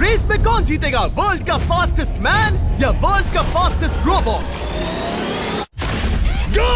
Race में कौन जीतेगा, वर्ल्ड का फास्टेस्ट मैन या वर्ल्ड का फास्टेस्ट रोबोट? गो!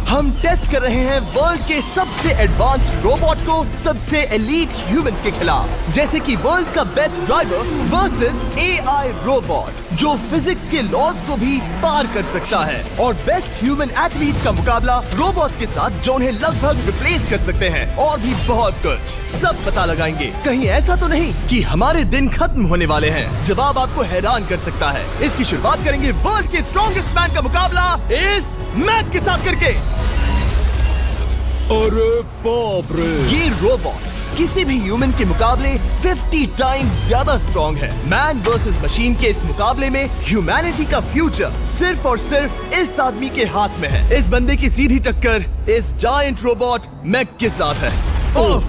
हम टेस्ट कर रहे हैं वर्ल्ड के सबसे एडवांस्ड रोबोट को सबसे एलीट ह्यूमंस के खिलाफ, जैसे कि वर्ल्ड का best driver versus AI robot जो फिजिक्स के लॉज को भी पार कर सकता है, और बेस्ट ह्यूमन एथलीट का मुकाबला रोबोट्स के साथ जो उन्हें लगभग रिप्लेस कर सकते हैं, और भी बहुत कुछ। सब पता लगाएंगे। कहीं ऐसा तो नहीं कि हमारे दिन खत्म होने वाले हैं। जवाब आपको हैरान कर सकता है। इसकी शुरुआत करेंगे वर्ल्ड के स्ट्रॉन्गेस्ट मैन का मुकाबला इस मैक के साथ करके। अरे बाप रे! ये रोबोट किसी भी ह्यूमन के मुकाबले 50 टाइम्स ज्यादा स्ट्रॉन्ग है। मैन वर्सेस मशीन के इस मुकाबले में ह्यूमैनिटी का फ्यूचर सिर्फ और सिर्फ इस आदमी के हाथ में है। इस बंदे की सीधी टक्कर इस जायंट रोबोट मैक के साथ है। ओह,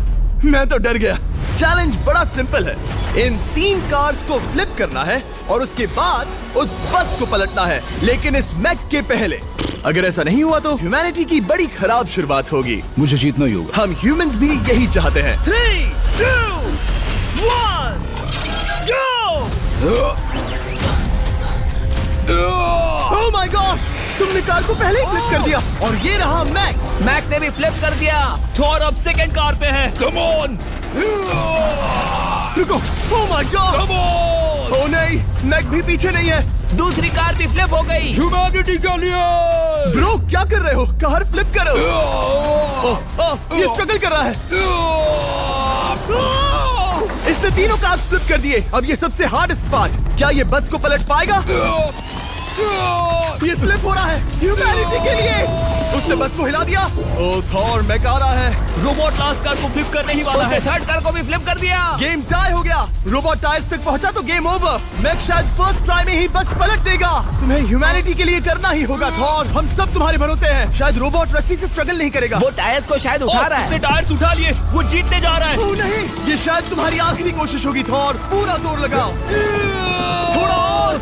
मैं तो डर गया। चैलेंज बड़ा सिंपल है। इन 3 कार्स को फ्लिप करना है और उसके बाद उस बस को पलटना है, लेकिन इस मैक के पहले। अगर ऐसा नहीं हुआ तो ह्यूमैनिटी की बड़ी खराब शुरुआत होगी। मुझे जीतना ही होगा। हम ह्यूमंस भी यही चाहते हैं। 3, 2, 1, गो! Oh my God! तुमने कार को पहले ही फ्लिप कर दिया, और ये रहा मैक। मैक ने भी फ्लिप कर दिया। थॉर अब सेकंड कार पे है। Come on! रुको! Oh my God! Come on! Oh नहीं, मैक भी पीछे नहीं है। दूसरी कार भी फ्लिप हो गई। ह्यूमैनिटी के लिए! ब्रो, क्या कर रहे हो? कार फ्लिप करो। ये स्ट्रगल कर रहा है। इसने तीनों कार फ्लिप कर दिए। अब ये सबसे हार्डेस्ट पार्ट। क्या ये बस को पलट पाएगा? ये स्लिप हो रहा है ह्यूमैनिटी के लिए। उसने बस को हिला दिया। ओह थॉर, मैक आ रहा है। रोबोट लास्ट कार को फ्लिप करने ही वाला है। थर्ड कार को भी फ्लिप कर दिया। गेम टाई हो गया। रोबोट टायर्स तक पहुंचा तो गेम ओवर। मैक शायद फर्स्ट ट्राई में ही बस पलट देगा। तुम्हें ह्यूमैनिटी के लिए करना ही होगा थॉर। हम सब तुम्हारे भरोसे हैं। शायद रोबोट रस्सी से स्ट्रगल नहीं करेगा। वो टायर्स को शायद उठा रहा है। उसने टायर्स उठा लिए। वो जीतने जा रहा है। ओह नहीं, ये शायद तुम्हारी आखिरी कोशिश होगी थॉर। पूरा जोर लगाओ। थोड़ा और।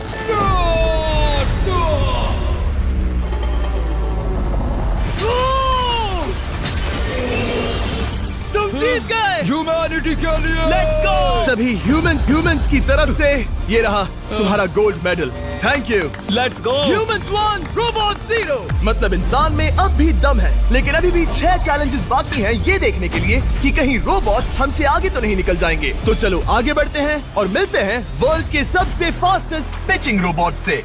तुम जीत गए। ह्यूमैनिटी के लिए! Let's go! सभी ह्यूमंस की तरफ से ये रहा तुम्हारा gold medal. Thank you. Let's go! Humans 1, robot 0। मतलब इंसान में अब भी दम है, लेकिन अभी भी 6 चैलेंजेस बाकी हैं ये देखने के लिए कि कहीं रोबोट्स हमसे आगे तो नहीं निकल जाएंगे। तो चलो आगे बढ़ते हैं और मिलते हैं वर्ल्ड के सबसे फास्टेस्ट पिचिंग रोबोट से।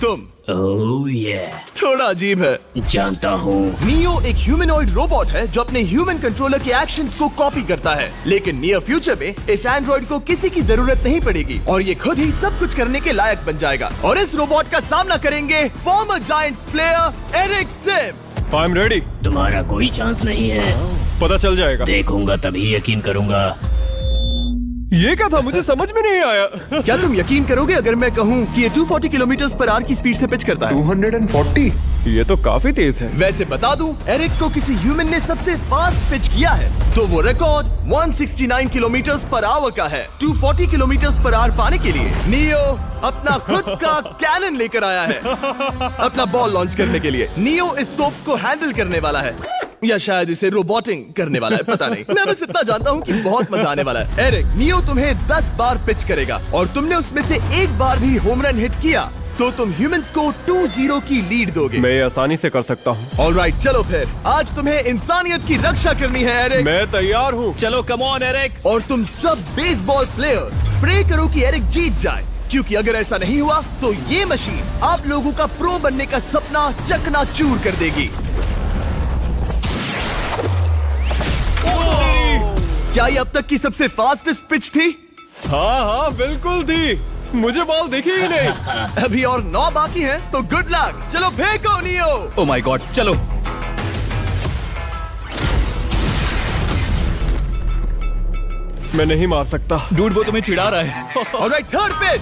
तुम ओह ये थोड़ा अजीब है, जानता हूँ। नियो एक ह्यूमनॉइड रोबोट है जो अपने ह्यूमन कंट्रोलर के एक्शंस को कॉपी करता है, लेकिन नियर फ्यूचर में इस एंड्रॉइड को किसी की जरूरत नहीं पड़ेगी और ये खुद ही सब कुछ करने के लायक बन जाएगा। और इस रोबोट का सामना करेंगे former Giants player Eric Sim. I am ready. तुम्हारा कोई चांस नहीं है। पता चल जाएगा। देखूंगा तभी यकीन करूंगा। ये क्या था? मुझे समझ में नहीं आया। क्या तुम यकीन करोगे अगर मैं कहूँ कि ये 240 किलोमीटर पर आवर की स्पीड से पिच करता है? 240? ये तो काफी तेज है। वैसे बता दूं, एरिक को किसी ह्यूमन ने सबसे फास्ट पिच किया है तो वो रिकॉर्ड 169 किलोमीटर पर आवर का है। 240 किलोमीटर पर आवर पाने के लिए नियो अपना खुद का कैनन लेकर आया है अपना बॉल लॉन्च करने के लिए। नियो इस तोप को हैंडल करने वाला है, या शायद इसे रोबोटिंग करने वाला है, पता नहीं। मैं बस इतना जानता हूँ कि बहुत मजा आने वाला है। एरिक, नियो तुम्हें 10 बार पिच करेगा और तुमने उसमें से एक बार भी होम रन हिट किया तो तुम ह्यूमंस को 2-0 की लीड दोगे। मैं ये आसानी से कर सकता हूँ। ऑलराइट, चलो फिर आज तुम्हें इंसानियत की रक्षा करनी है एरिक। मैं तैयार हूँ। चलो कम ऑन एरिक। और तुम सब बेसबॉल प्लेयर्स प्रे करो कि एरिक जीत जाए, क्योंकि अगर ऐसा नहीं हुआ तो ये मशीन आप लोगों का प्रो बनने का सपना चकनाचूर कर देगी। क्या ये अब तक की सबसे फास्टेस्ट पिच थी? हाँ बिल्कुल थी। मुझे बॉल दिखी ही नहीं। अभी और 9 बाकी हैं, तो गुड लक। चलो फेंको नियो। ओह माय गॉड, चलो। मैं नहीं मार सकता। डूड वो तुम्हें चिढ़ा रहा है। Alright, third pitch.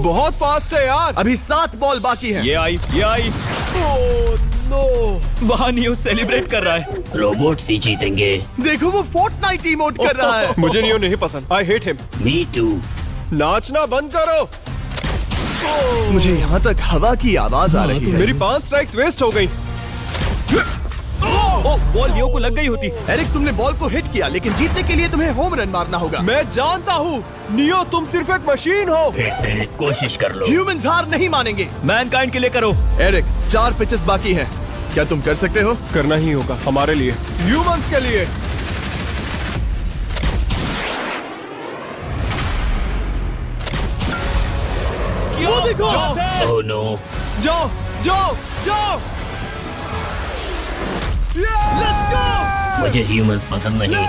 बहुत फास्ट है यार। अभी 7 बॉल बाकी हैं। ये आई। Oh no! वहाँ नियो सेलिब्रेट कर रहा है। रोबोट ही जीतेंगे। देखो वो फोर्टनाइट इमोट कर रहा है। मुझे नियो नहीं पसंद। I hate him. Me too. नाचना बंद करो। मुझे यहाँ तक हवा की आवाज आ रही है। मेरी 5 स्ट्राइक्स वेस्ट हो गई। ओ, बॉल लियो को लग गई होती। एरिक, तुमने बॉल को हिट किया, लेकिन जीतने के लिए तुम्हें होम रन मारना होगा। मैं जानता हूँ नियो, तुम सिर्फ एक मशीन हो। फिर से कोशिश कर लो। ह्यूमंस हार नहीं मानेंगे। मैनकाइंड के लिए करो। एरिक, 4 पिचेस बाकी हैं। क्या तुम कर सकते हो? करना ही होगा हमारे लिए, ह्यूमंस के लिए। वो देखो। Oh no. जाओ जाओ जाओ। Let's go. मुझे ह्यूमंस पसंद नहीं।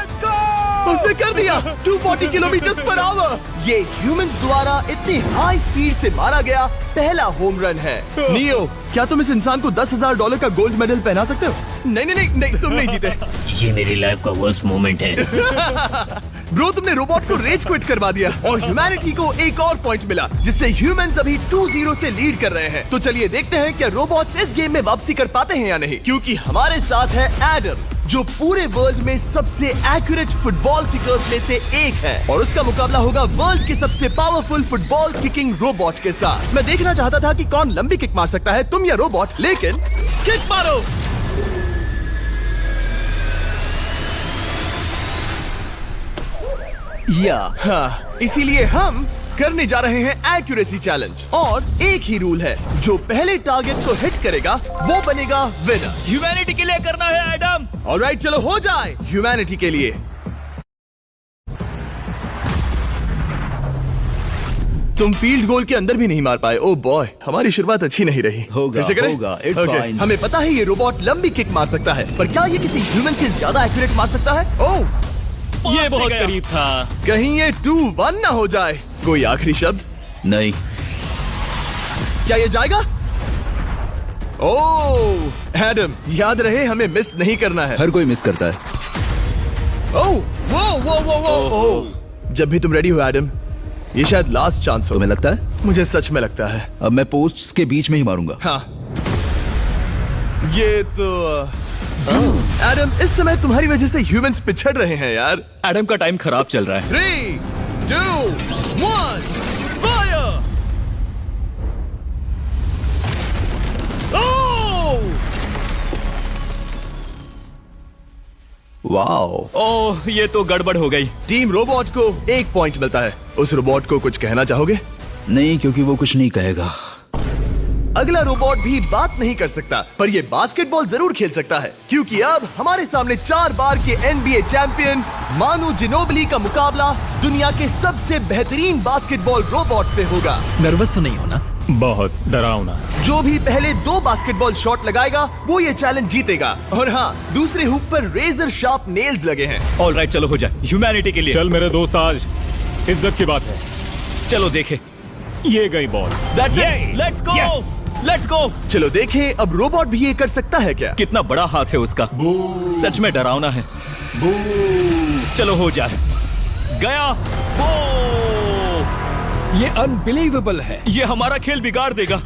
उसने कर दिया 240 किलोमीटर पर आवर। ये ह्यूमंस द्वारा इतनी हाई स्पीड से मारा गया पहला होम रन है। नियो, क्या तुम इस इंसान को $10,000 का गोल्ड मेडल पहना सकते हो? नहीं नहीं नहीं, नहीं तुम नहीं जीते। ये मेरी लाइफ का वर्स्ट मोमेंट है। ब्रो, तुमने रोबोट को रेज क्विट करवा दिया और ह्यूमैनिटी को एक और पॉइंट मिला, जिससे ह्यूमंस अभी 2-0 से लीड कर रहे हैं। तो चलिए देखते हैं क्या रोबोट्स इस गेम में वापसी कर पाते हैं या नहीं, क्योंकि हमारे साथ है एडम, जो पूरे वर्ल्ड में सबसे एक्यूरेट फुटबॉल किकर्स में से एक है, और उसका मुकाबला होगा वर्ल्ड के सबसे पावरफुल फुटबॉल किकिंग रोबोट के साथ। मैं देखना चाहता था कि कौन लंबी किक मार सकता है, तुम या रोबोट, लेकिन किक मारो। हाँ, इसीलिए हम करने जा रहे हैं एक्यूरेसी चैलेंज, और एक ही रूल है, जो पहले टारगेट को हिट करेगा वो बनेगा विनर। ह्यूमैनिटी के लिए करना है एडम। ऑलराइट, चलो हो जाए ह्यूमैनिटी के लिए। तुम फील्ड गोल के अंदर भी नहीं मार पाए। ओ बॉय, हमारी शुरुआत अच्छी नहीं रही। होगा, फिर से करें? होगा, it's Okay, fine. हमें पता है ये रोबोट लंबी किक मार सकता है, पर क्या ये किसी ह्यूमन से ज्यादा एक्यूरेट मार सकता है? ओह, ये बहुत करीब था। कहीं ये 2-1 ना हो जाए। कोई आखिरी शब्द? नहीं। क्या ये जाएगा? ओह एडम, याद रहे हमें मिस नहीं करना है। हर कोई मिस करता है। ओह वो वो वो वो ओह। जब भी तुम रेडी हो एडम, ये शायद लास्ट चांस हो। तुम्हें लगता है? मुझे सच में लगता है। अब मैं पोस्ट्स के बीच में ही मारूंगा। हाँ, ये तो एडम, इस समय तुम्हारी वजह से ह्यूमंस पिछड़ रहे हैं यार। एडम का टाइम खराब चल रहा है। 3, 2, 1, फायर! ओह! वाओ। ओह, ये तो गड़बड़ हो गई। टीम रोबोट को 1 पॉइंट मिलता है। उस रोबोट को कुछ कहना चाहोगे? नहीं, क्योंकि वो कुछ नहीं कहेगा। अगला रोबोट भी बात नहीं कर सकता, पर ये बास्केटबॉल जरूर खेल सकता है, क्योंकि अब हमारे सामने 4 बार के NBA चैंपियन मानू जिनोबिली का मुकाबला दुनिया के सबसे बेहतरीन बास्केटबॉल रोबोट से होगा। नर्वस तो नहीं होना? बहुत डरावना। जो भी पहले 2 बास्केटबॉल शॉट लगाएगा वो ये चैलेंज जीतेगा। और हाँ, दूसरे हुक पर रेजर शार्प नेल्स लगे हैं। ऑलराइट, चलो हो जाए ह्यूमैनिटी के लिए। चल मेरे दोस्त, आज इज्जत की बात है। चलो देखे। ये गई ball. Let's go, let's go. चलो देखें अब रोबोट भी ये कर सकता है क्या? कितना बड़ा हाथ है उसका, सच में डरावना है। चलो हो जाए। गया। ये अनबिलीवेबल है। ये हमारा खेल बिगाड़ देगा।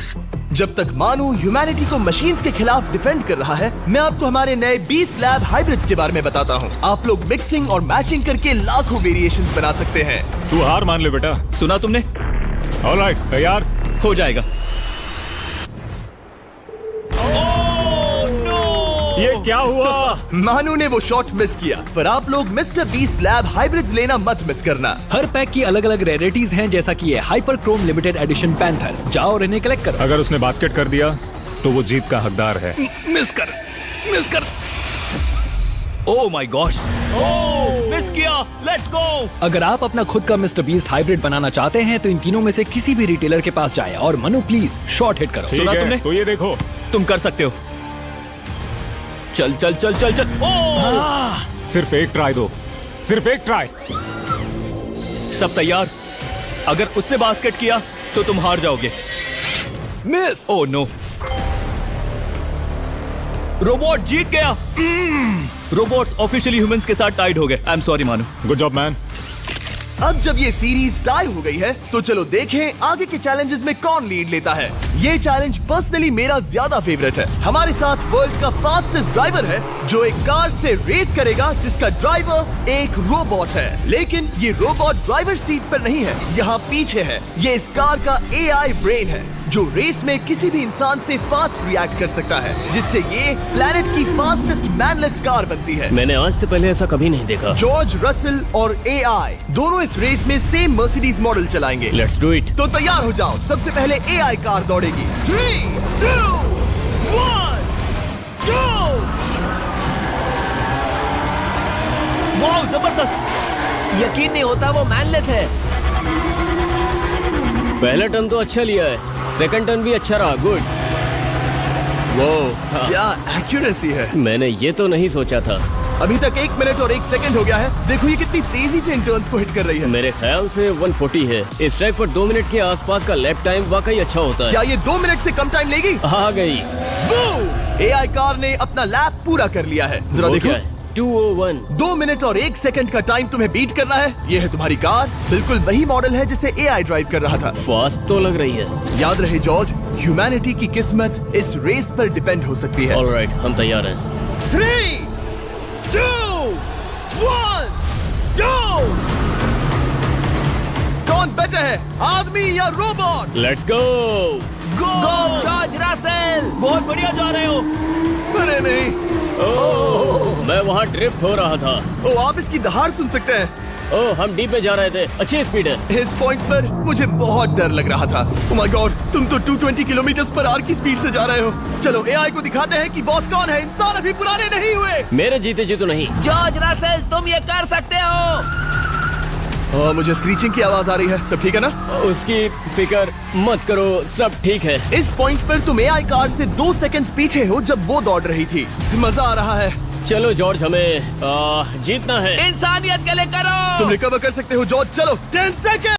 जब तक मानू ह्यूमैनिटी को मशीन्स के खिलाफ डिफेंड कर रहा है, मैं आपको हमारे नए 20 लैब हाइब्रिड्स के बारे में बताता हूँ। आप लोग मिक्सिंग और मैचिंग करके लाखों वेरिएशंस बना सकते हैं। तू हार मान ले बेटा। सुना तुमने? ऑलराइट, तैयार? हो जाएगा। ये क्या हुआ? मानू ने वो शॉट मिस किया, पर आप लोग मिस्टर बीस्ट लैब हाइब्रिड्स लेना मत मिस करना। हर पैक की अलग अलग रेयरिटीज हैं, जैसा कि ये hyper Chrome limited edition panther. जाओ और इन्हें कलेक्ट करो। अगर उसने बास्केट कर दिया तो वो जीत का हकदार है। मिस कर। ओह माय गॉश, मिस किया। Let's go. अगर आप अपना खुद का मिस्टर बीस्ट हाइब्रिड बनाना चाहते हैं तो इन तीनों में से किसी भी रिटेलर के पास जाएं और मनु प्लीज शॉट हिट करो। ठीक सुना है, तुमने? तो ये देखो। तुम कर सकते हो। चल। सिर्फ एक ट्राई दो, सिर्फ एक ट्राई। सब तैयार? अगर उसने बास्केट किया तो तुम हार जाओगे। मिस। ओह नो, रोबोट जीत गया। रोबोट्स ऑफिशियली ह्यूमंस के साथ टाइड हो गए। आई एम सॉरी मानू। Good job man. अब जब ये सीरीज टाई हो गई है, तो चलो देखें आगे के चैलेंजेस में कौन लीड लेता है। ये चैलेंज पर्सनली मेरा ज्यादा फेवरेट है। हमारे साथ वर्ल्ड का फास्टेस्ट ड्राइवर है, जो एक कार से रेस करेगा जिसका ड्राइवर एक रोबोट है। लेकिन ये रोबोट ड्राइवर सीट पर नहीं है, यहाँ पीछे है। ये इस कार का AI ब्रेन है। जो रेस में किसी भी इंसान से फास्ट रिएक्ट कर सकता है, जिससे ये प्लेनेट की फास्टेस्ट मैनलेस कार बनती है। मैंने आज से पहले ऐसा कभी नहीं देखा। जॉर्ज रसल और एआई दोनों इस रेस में सेम मर्सिडीज मॉडल चलाएंगे। Let's do it. तो तैयार हो जाओ, सबसे पहले एआई कार दौड़ेगी। 3, 2, 1, go! वाह, जबरदस्त। यकीन नहीं होता वो मैनलेस है। पहला टर्न तो अच्छा लिया है, सेकंड टर्न भी अच्छा रहा। गुड। वो क्या एक्यूरेसी है। मैंने ये तो नहीं सोचा था। अभी तक 1 मिनट और 1 सेकंड हो गया है। देखो ये कितनी तेजी से इन टर्न्स को हिट कर रही है। मेरे ख्याल से 140 है। इस ट्रैक पर 2 मिनट के आसपास का लैप टाइम वाकई अच्छा होता है। क्या ये 2 मिनट से कम टाइम लेगी? आ गई। एआई कार ने अपना लैप पूरा कर लिया है। जरा वो देखो। क्या है? 201। 2 मिनट और 1 सेकंड का टाइम तुम्हें बीट करना है। ये है तुम्हारी कार, बिल्कुल वही मॉडल है जिसे एआई ड्राइव कर रहा था। फास्ट तो लग रही है। याद रहे जॉर्ज, ह्यूमैनिटी की किस्मत इस रेस पर डिपेंड हो सकती है। ऑलराइट, हम तैयार हैं। 3, 2, 1, go! कौन बेटर है, आदमी या robot? Let's go. Go George Russell, बहुत बढ़िया जा रहे हो। अरे नहीं। मैं वहाँ ड्रिफ्ट हो रहा था। ओ, आप इसकी दहाड़ सुन सकते हैं। ओह, हम डीप में जा रहे थे। अच्छी स्पीड है। इस पॉइंट पर मुझे बहुत डर लग रहा था। ओह माय गॉड, तुम तो 220 किलोमीटर पर आवर की स्पीड से जा रहे हो। चलो एआई को दिखाते हैं कि बॉस कौन है। इंसान अभी पुराने नहीं हुए। मेरे जीते जी तो नहीं। जॉर्ज रसेल, तुम ये कर सकते हो। मुझे स्क्रीचिंग की आवाज आ रही है। सब ठीक है ना? उसकी फिक्र मत करो, सब ठीक है। इस पॉइंट पर तुम एआई कार से 2 सेकंड पीछे हो जब वो दौड़ रही थी। मजा आ रहा है। चलो जॉर्ज, हमें जीतना है। इंसानियत के लिए करो। तुम रिकवर कर सकते हो जॉर्ज। चलो 10 सेकंड।